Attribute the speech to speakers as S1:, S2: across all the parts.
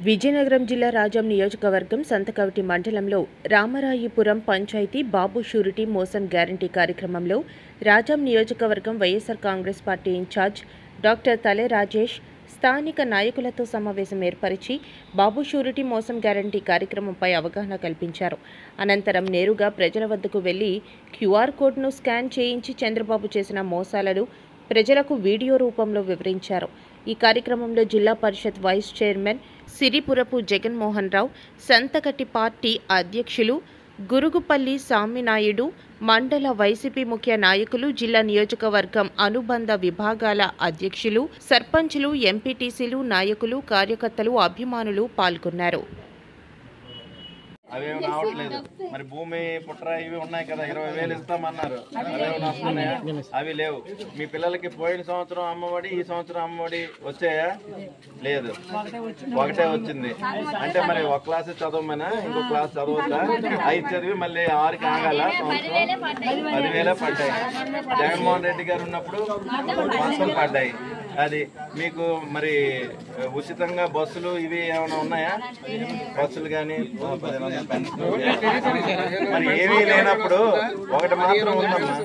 S1: విజయనగరం జిల్లా రాజం నియోజకవర్గం సంతకవిటి మండలంలో రామరాయిపురం పంచాయతీ బాబు షూరిటీ మోసం గ్యారంటీ కార్యక్రమంలో రాజం నియోజకవర్గం YSR Congress party incharge doctor Tale Rajesh స్థానిక నాయకులతో సమావేశం ఏర్పరిచి బాబు షూరిటీ మోసం గ్యారంటీ కార్యక్రమంపై అవగాహన కల్పించారు. అనంతరం నేరుగా ప్రజల వద్దకు వెళ్లి క్యూఆర్ కోడ్ను స్కాన్ చేయించి చంద్రబాబు చేసిన మోసాలను ప్రజలకు వీడియో రూపంలో వివరించారు. ఈ కార్యక్రమంలో జిల్లా పరిషత్ vice chairman Siripurapu Jaganmohan Rao, సంతకటి party అధ్యక్షులు గురుగుపల్లి సామినాయుడు, మండల వైసీపీ ముఖ్య నాయకులు, జిల్లా నియోజకవర్గం అనుబంధ విభాగాల అధ్యక్షులు, సర్పంచులు, ఎంపీటీసీలు, నాయకులు, కార్యకర్తలు, అభిమానులు పాల్గొన్నారు.
S2: అవేమి రావట్లేదు. మరి భూమి పుట్ర ఇవి ఉన్నాయి కదా, 20,000 ఇస్తామన్నారు. అవేమి వస్తున్నాయా? అవి లేవు. మీ పిల్లలకి పోయిన సంవత్సరం అమ్మఒడి, ఈ సంవత్సరం అమ్మఒడి వచ్చాయా? లేదు, ఒకటే వచ్చింది. అంటే మరి ఒక క్లాస్ చదవమనా, ఇంకో క్లాస్ చదవద్దా? 5 చదివి మళ్ళీ 6కి ఆగాల. 10,000 పడ్డాయి. జగన్మోహన్ రెడ్డి గారు ఉన్నప్పుడు మాసం పడ్డాయి. అది మీకు మరి ఉచితంగా బస్సులు ఇవి ఏమైనా ఉన్నాయా? బస్సులు కానీ మరి ఏమీ లేనప్పుడు ఒకటి మాత్రం ఉందమ్మా.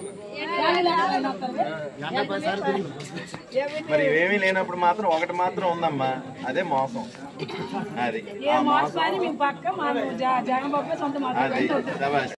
S2: మరి ఇవేమీ లేనప్పుడు మాత్రం ఒకటి మాత్రం ఉందమ్మా, అదే మోసం. అది